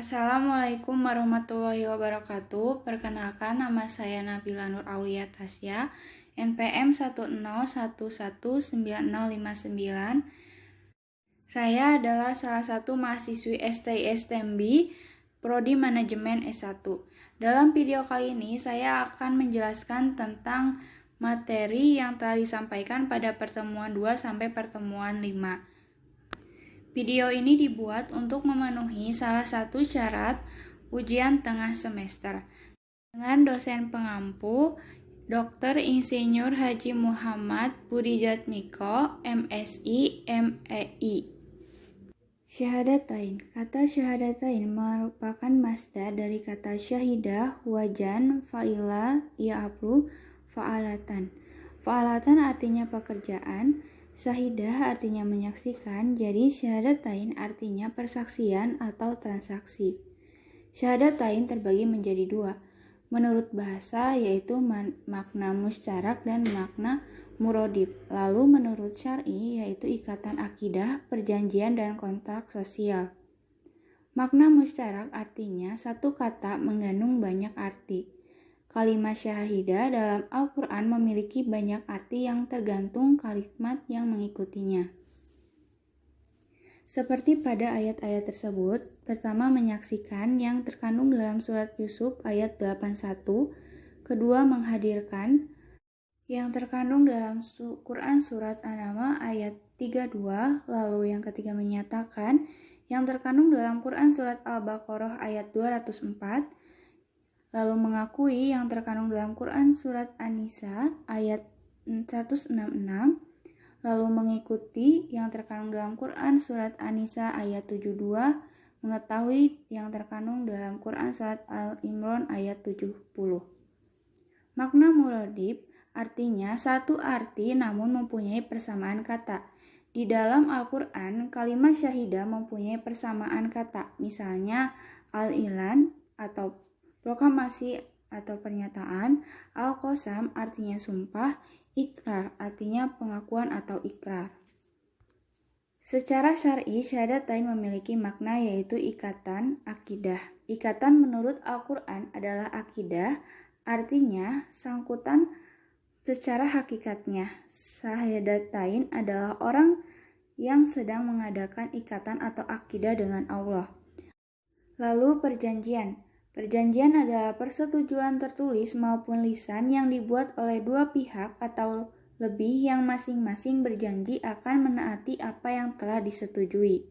Assalamualaikum warahmatullahi wabarakatuh. Perkenalkan, nama saya Nabila Nur Aulia Tasya, NPM 101119059. Saya adalah salah satu mahasiswi STI/STMB Prodi Manajemen S1. Dalam video kali ini saya akan menjelaskan tentang materi yang telah disampaikan pada pertemuan 2 sampai pertemuan 5. Video ini dibuat untuk memenuhi salah satu syarat ujian tengah semester dengan dosen pengampu Dr. Insinyur Haji Muhammad Budijatmiko, MSI, MEI. Syahadatain. Kata syahadatain merupakan masdar dari kata syahidah, wajan, fa'ila, ya'aflu, fa'alatan. Fa'alatan artinya pekerjaan, syahidah artinya menyaksikan, jadi syahadatain artinya persaksian atau transaksi. Syahadatain terbagi menjadi dua. Menurut bahasa yaitu makna musyarak dan makna murodib. Lalu menurut syar'i yaitu ikatan akidah, perjanjian, dan kontrak sosial. Makna musyarak artinya satu kata mengandung banyak arti. Kalimat syahidah dalam Al-Quran memiliki banyak arti yang tergantung kalimat yang mengikutinya. Seperti pada ayat-ayat tersebut, pertama menyaksikan yang terkandung dalam surat Yusuf ayat 81, kedua menghadirkan yang terkandung dalam Quran surat An-Naml ayat 32, lalu yang ketiga menyatakan yang terkandung dalam Quran surat Al-Baqarah ayat 204, lalu mengakui yang terkandung dalam Quran surat An-Nisa ayat 166, lalu mengikuti yang terkandung dalam Quran surat An-Nisa ayat 72, mengetahui yang terkandung dalam Quran surat Al-Imran ayat 70. Makna muradib artinya satu arti namun mempunyai persamaan kata. Di dalam Al-Quran, kalimat syahidah mempunyai persamaan kata, misalnya al-ilan atau proklamasi atau pernyataan, al-qasam artinya sumpah, ikrar artinya pengakuan atau ikrar. Secara syar'i, syahadatain memiliki makna yaitu ikatan akidah. Ikatan menurut Al-Quran adalah akidah, artinya sangkutan secara hakikatnya. Syahadatain adalah orang yang sedang mengadakan ikatan atau akidah dengan Allah. Lalu perjanjian. Perjanjian adalah persetujuan tertulis maupun lisan yang dibuat oleh dua pihak atau lebih yang masing-masing berjanji akan menaati apa yang telah disetujui.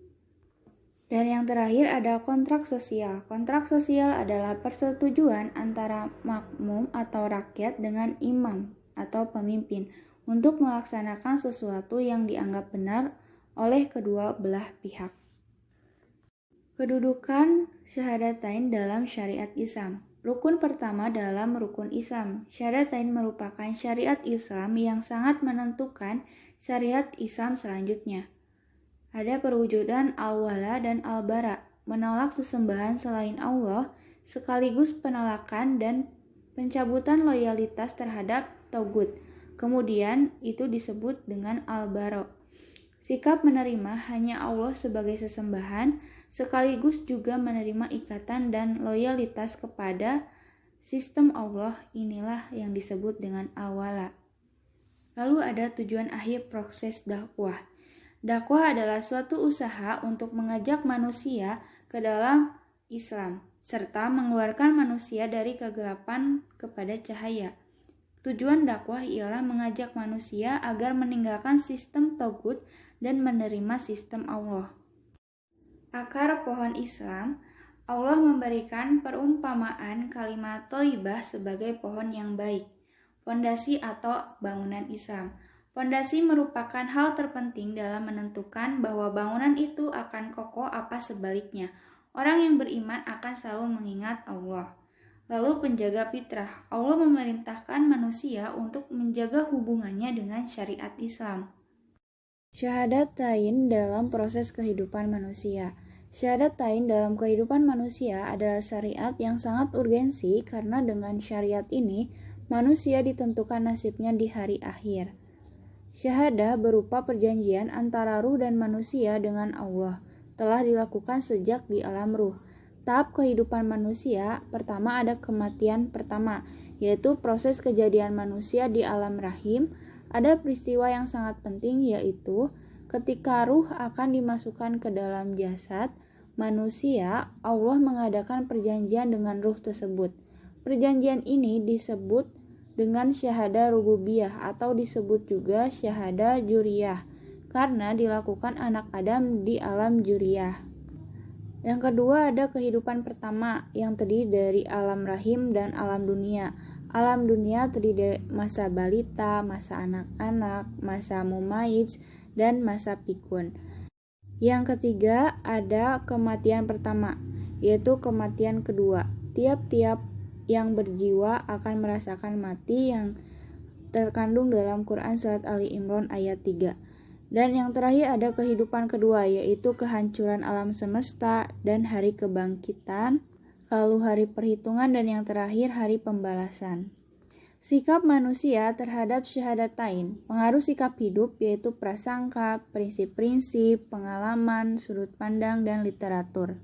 Dan yang terakhir ada kontrak sosial. Kontrak sosial adalah persetujuan antara makmum atau rakyat dengan imam atau pemimpin untuk melaksanakan sesuatu yang dianggap benar oleh kedua belah pihak. Kedudukan syahadatain dalam syariat Islam. Rukun pertama dalam rukun Islam. Syahadatain merupakan syariat Islam yang sangat menentukan syariat Islam selanjutnya. Ada perwujudan al-wala dan al-bara, menolak sesembahan selain Allah, sekaligus penolakan dan pencabutan loyalitas terhadap Togut. Kemudian itu disebut dengan al-bara. Sikap menerima hanya Allah sebagai sesembahan, sekaligus juga menerima ikatan dan loyalitas kepada sistem Allah, inilah yang disebut dengan al-wala. Lalu ada tujuan akhir proses dakwah. Dakwah adalah suatu usaha untuk mengajak manusia ke dalam Islam, serta mengeluarkan manusia dari kegelapan kepada cahaya. Tujuan dakwah ialah mengajak manusia agar meninggalkan sistem Togut dan menerima sistem Allah. Akar pohon Islam, Allah memberikan perumpamaan kalimat thayyibah sebagai pohon yang baik, fondasi atau bangunan Islam. Fondasi merupakan hal terpenting dalam menentukan bahwa bangunan itu akan kokoh apa sebaliknya. Orang yang beriman akan selalu mengingat Allah. Lalu penjaga fitrah, Allah memerintahkan manusia untuk menjaga hubungannya dengan syariat Islam. Syahadatain dalam proses kehidupan manusia. Syahadatain dalam kehidupan manusia adalah syariat yang sangat urgensi karena dengan syariat ini, manusia ditentukan nasibnya di hari akhir. Syahadah berupa perjanjian antara ruh dan manusia dengan Allah, telah dilakukan sejak di alam ruh. tahap kehidupan manusia, pertama ada kematian pertama, yaitu proses kejadian manusia di alam rahim. Ada peristiwa yang sangat penting, yaitu ketika ruh akan dimasukkan ke dalam jasad manusia, Allah mengadakan perjanjian dengan ruh tersebut. Perjanjian ini disebut dengan syahada rububiyah atau disebut juga syahada juriyah karena dilakukan anak Adam di alam juriyah. Yang kedua ada kehidupan pertama yang terdiri dari alam rahim dan alam dunia. Alam dunia terdiri dari masa balita, masa anak-anak, masa mumayiz, dan masa pikun. Yang ketiga ada kematian pertama, yaitu kematian kedua. Tiap-tiap yang berjiwa akan merasakan mati yang terkandung dalam Quran Surat Ali Imran ayat 3. Dan yang terakhir ada kehidupan kedua, yaitu kehancuran alam semesta dan hari kebangkitan, lalu hari perhitungan, dan yang terakhir hari pembalasan. Sikap manusia terhadap syahadatain, pengaruh sikap hidup yaitu prasangka, prinsip-prinsip, pengalaman, sudut pandang, dan literatur.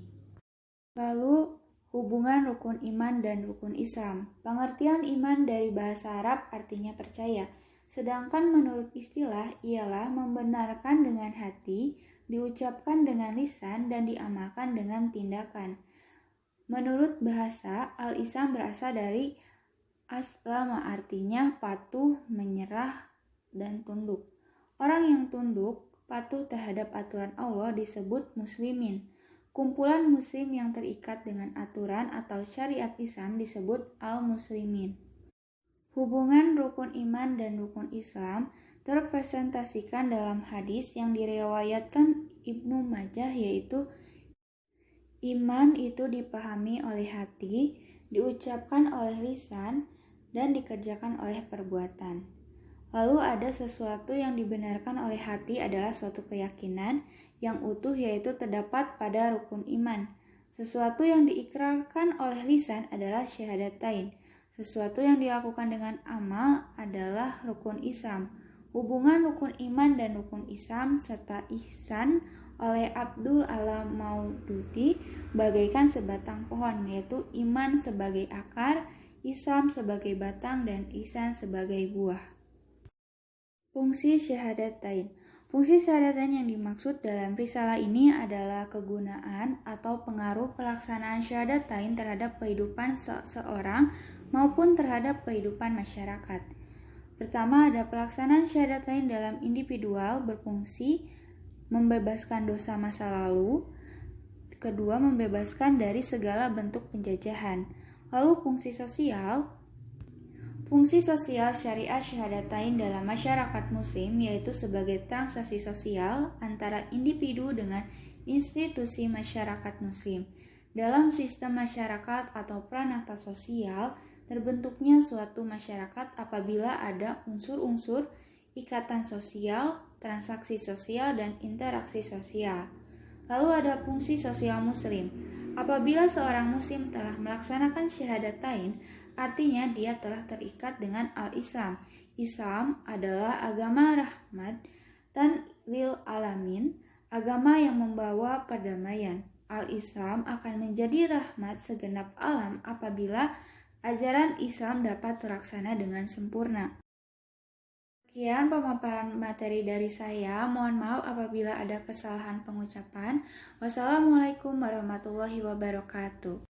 Lalu, hubungan rukun iman dan rukun Islam. Pengertian iman dari bahasa Arab artinya percaya, sedangkan menurut istilah ialah membenarkan dengan hati, diucapkan dengan lisan, dan diamalkan dengan tindakan. Menurut bahasa, al-Islam berasal dari aslama, artinya patuh, menyerah, dan tunduk. Orang yang tunduk, patuh terhadap aturan Allah disebut muslimin. Kumpulan muslim yang terikat dengan aturan atau syariat Islam disebut al-muslimin. Hubungan rukun iman dan rukun Islam terpresentasikan dalam hadis yang diriwayatkan Ibnu Majah, yaitu iman itu dipahami oleh hati, diucapkan oleh lisan, dan dikerjakan oleh perbuatan. Lalu ada sesuatu yang dibenarkan oleh hati adalah suatu keyakinan yang utuh, yaitu terdapat pada rukun iman. Sesuatu yang diikrarkan oleh lisan adalah syahadatain. Sesuatu yang dilakukan dengan amal adalah rukun Islam. Hubungan rukun iman dan rukun Islam serta ihsan oleh Abdul Alam Maududi bagaikan sebatang pohon, yaitu iman sebagai akar, Islam sebagai batang, dan ihsan sebagai buah. Fungsi syahadatain. Fungsi syahadatain yang dimaksud dalam risalah ini adalah kegunaan atau pengaruh pelaksanaan syahadatain terhadap kehidupan seseorang maupun terhadap kehidupan masyarakat. Pertama, ada pelaksanaan syahadatain dalam individual berfungsi membebaskan dosa masa lalu. Kedua, membebaskan dari segala bentuk penjajahan. Lalu fungsi sosial syariat syahadatain dalam masyarakat muslim yaitu sebagai transaksi sosial antara individu dengan institusi masyarakat muslim. Dalam sistem masyarakat atau pranata sosial, terbentuknya suatu masyarakat apabila ada unsur-unsur ikatan sosial, transaksi sosial, dan interaksi sosial. Lalu ada fungsi sosial muslim. Apabila seorang muslim telah melaksanakan syahadatain, artinya dia telah terikat dengan al-Islam. Islam adalah agama rahmat dan lil alamin, agama yang membawa perdamaian. Al-Islam akan menjadi rahmat segenap alam apabila ajaran Islam dapat terlaksana dengan sempurna. Sekian pemaparan materi dari saya. Mohon maaf apabila ada kesalahan pengucapan. Wassalamualaikum warahmatullahi wabarakatuh.